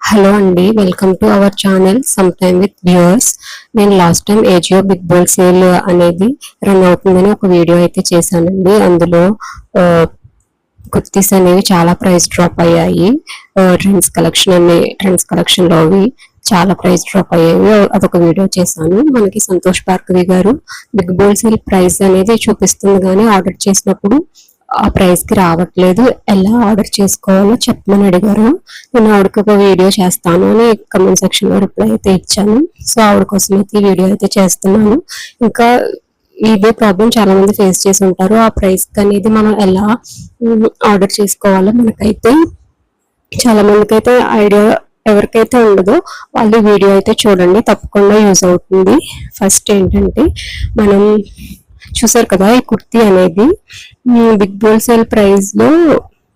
Hello అండి, welcome to our channel some time with viewers. నేను last time Ajio big bold sale అనేది run అవుతుందని ఒక వీడియో అయితే చేశానండి. అందులో కుర్తీస్ అనేవి చాలా ప్రైస్ డ్రాప్ అయ్యాయి. ట్రెండ్స్ కలెక్షన్లో అవి చాలా ప్రైస్ డ్రాప్ అయ్యాయి. అదొక వీడియో చేశాను. మనకి సంతోష్ భార్గవి గారు బిగ్ బోల్ సేల్ ప్రైస్ అనేది చూపిస్తుంది, కానీ ఆర్డర్ చేసినప్పుడు ఆ ప్రైస్ కి రావట్లేదు, ఎలా ఆర్డర్ చేసుకోవాలో చెప్పమని అడిగారు. నేను ఆవిడకి ఒక వీడియో చేస్తాను అని కమెంట్ సెక్షన్ లో రిప్లై అయితే ఇచ్చాను. సో ఆవిడ కోసం అయితే ఈ వీడియో అయితే చేస్తున్నాను. ఇంకా ఇదే ప్రాబ్లం చాలా మంది ఫేస్ చేసి ఉంటారు. ఆ ప్రైస్ అనేది మనం ఎలా ఆర్డర్ చేసుకోవాలో మనకైతే చాలా మందికి అయితే ఐడియా ఎవరికైతే ఉండదో వాళ్ళు వీడియో అయితే చూడండి, తప్పకుండా యూజ్ అవుతుంది. ఫస్ట్ ఏంటంటే, మనం చూసారు కదా, ఈ కుర్తీ అనేది బిగ్ బోల్ సేల్ ప్రైస్ లో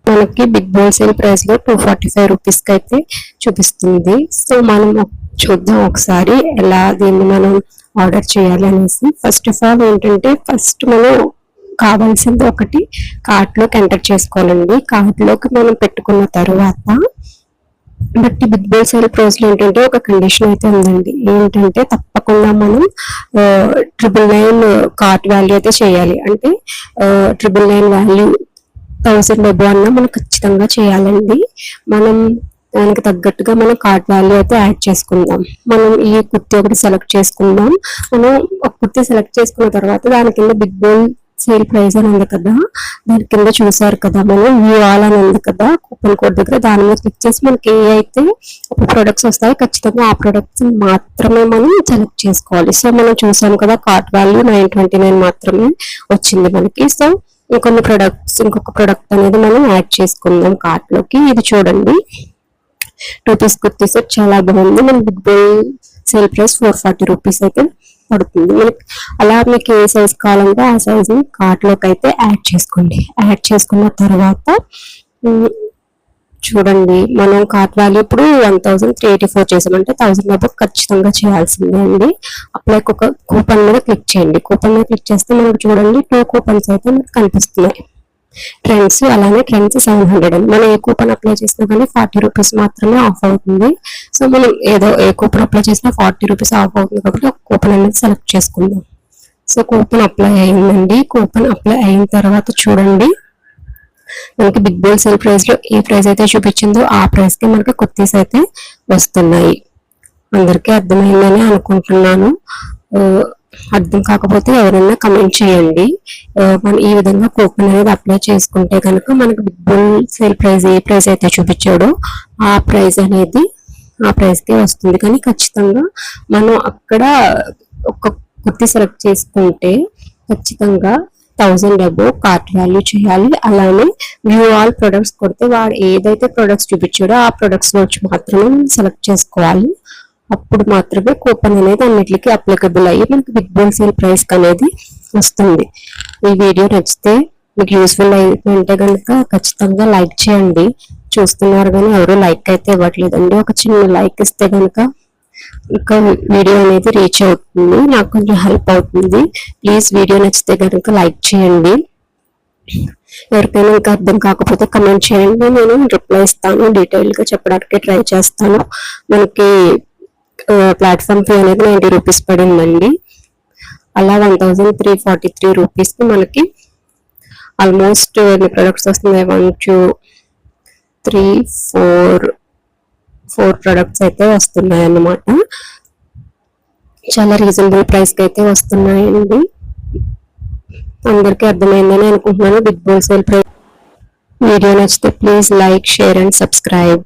మనకి $245 కి అయితే చూపిస్తుంది. సో మనం చూద్దాం ఒకసారి ఎలా దీన్ని మనం ఆర్డర్ చేయాలి అనేసి. ఫస్ట్ ఆఫ్ ఆల్ ఏంటంటే, ఫస్ట్ మనం కావాల్సింది ఒకటి కార్ట్ లోకి ఎంటర్ చేసుకోవాలండి. కార్ట్ లోకి మనం పెట్టుకున్న తర్వాత but big bold sale price లో ఏంటంటే ఒక కండిషన్ అయితే ఉందండి. ఏంటంటే తప్పకుండా మనం 999 కార్ట్ వాల్యూ అయితే చేయాలి. అంటే 999 వాల్యూ 1000 డబ్బు అన్నా మనం ఖచ్చితంగా చేయాలండి. మనం దానికి తగ్గట్టుగా మనం కార్ట్ వాల్యూ అయితే యాడ్ చేసుకుందాం. మనం ఈ కుర్తీ ఒకటి సెలెక్ట్ చేసుకుందాం. మనం ఒక కుర్తీ సెలెక్ట్ చేసుకున్న తర్వాత దాని కింద బిగ్ బోల్ సేల్ ప్రైస్ అని ఉంది కదా, దాని కింద చూసారు కదా, మనం వ్యూ ఆల్ అని ఉంది కదా కూపన్ కోడ్ దగ్గర, దాని మీద క్లిక్ చేసి మనకి ఏ అయితే ప్రొడక్ట్స్ వస్తాయో ఖచ్చితంగా ఆ ప్రొడక్ట్స్ మాత్రమే మనం సెలెక్ట్ చేసుకోవాలి. సో మనం చూసాం కదా, కార్ట్ వాల్యూ 929 మాత్రమే వచ్చింది మనకి. సో ఇంకొక ప్రొడక్ట్ అనేది మనం యాడ్ చేసుకుందాం కార్ట్ లోకి. ఇది చూడండి, 2 పీస్ కుర్తీ సెట్ చాలా బాగుంది. మన బిగ్ బోల్ సేల్ ప్రైస్ $440 అయితే పడుతుంది మనకి. అలా మీకు ఏ సైజ్ కావాలంటే ఆ సైజ్ ని కార్ట్ లోకి అయితే యాడ్ చేసుకోండి. యాడ్ చేసుకున్న తర్వాత చూడండి, మనం కార్ట్ వాల్యూ ఇప్పుడు 1384 చేసామంటే 1000 డబ్బు ఖచ్చితంగా చేయాల్సిందే అండి. అప్లై ఒక కూపన్ మీద క్లిక్ చేయండి. కూపన్ మీద క్లిక్ చేస్తే మనకు చూడండి 2 కూపన్స్ అయితే మనకు కనిపిస్తున్నాయి. ట్రెండ్స్, అలానే ట్రెండ్స్ 700 అని. మనం ఏ కూపన్ అప్లై చేసినా కానీ $40 మాత్రమే ఆఫ్ అవుతుంది. సో మనం ఏ కూపన్ అప్లై చేసినా $40 ఆఫ్ అవుతుంది కాబట్టి ఒక కూపన్ అనేది సెలెక్ట్ చేసుకుందాం. సో కూపన్ అప్లై అయిందండి. కూపన్ అప్లై అయిన తర్వాత చూడండి, మనకి బిగ్ బోల్ సేల్ ప్రైస్ లో ఏ ప్రైస్ అయితే చూపించిందో ఆ ప్రైస్ కి మనకి కుర్తీస్ అయితే వస్తున్నాయి. అందరికీ అర్థమైందని అనుకుంటున్నాను. అర్థం కాకపోతే ఎవరైనా కమెంట్ చేయండి. మనం ఈ విధంగా కూపన్ అనేది అప్లై చేసుకుంటే కనుక మనకి బిగ్ బోల్ సేల్ ప్రైస్ ఏ ప్రైస్ అయితే చూపించాడో ఆ ప్రైస్ అనేది ఆ ప్రైస్ కి వస్తుంది. కానీ ఖచ్చితంగా మనం అక్కడ ఒక కుర్తీ సెలెక్ట్ చేసుకుంటే ఖచ్చితంగా 1000 డబ్బు కార్ట్ వాల్యూ చేయాలి. అలానే వ్యూ ఆల్ ప్రొడక్ట్స్ కొడితే వాడు ఏదైతే ప్రొడక్ట్స్ చూపించాడో ఆ ప్రొడక్ట్స్ వచ్చి మాత్రమే సెలెక్ట్ చేసుకోవాలి. అప్పుడు మాత్రమే కూపన్ అనేది అన్నిటికీ అప్లికబుల్ అయ్యి మనకి బిగ్ బోల్ సేల్ ప్రైస్ అనేది వస్తుంది. ఈ వీడియో నచ్చితే మీకు యూస్ఫుల్ అయితే కనుక ఖచ్చితంగా లైక్ చేయండి. చూస్తున్నారు కానీ ఎవరు లైక్ అయితే ఇవ్వట్లేదండి. ఒక చిన్న లైక్ ఇస్తే కనుక ఇంకా వీడియో అనేది రీచ్ అవుతుంది, నాకు కొంచెం హెల్ప్ అవుతుంది. ప్లీజ్ వీడియో నచ్చితే కనుక లైక్ చేయండి. ఎవరికైనా ఇంకా అర్థం కాకపోతే కమెంట్ చేయండి, నేను రిప్లై ఇస్తాను. డీటెయిల్ గా చెప్పడానికి ట్రై చేస్తాను. మనకి ప్లాట్ఫామ్ ఫీ అనేది $90 పడిందండి. అలా $1343 కి మనకి ఆల్మోస్ట్ ఎన్ని ప్రొడక్ట్స్ వస్తున్నాయి, 1 2 3 4 ప్రొడక్ట్స్ అయితే వస్తున్నాయి అన్నమాట. చాలా రీజనబుల్ ప్రైస్ కి అయితే వస్తున్నాయండి. అందరికీ అర్థమైందని అనుకుంటున్నాను big bold sale price. Video నచ్చితే please like, share and subscribe.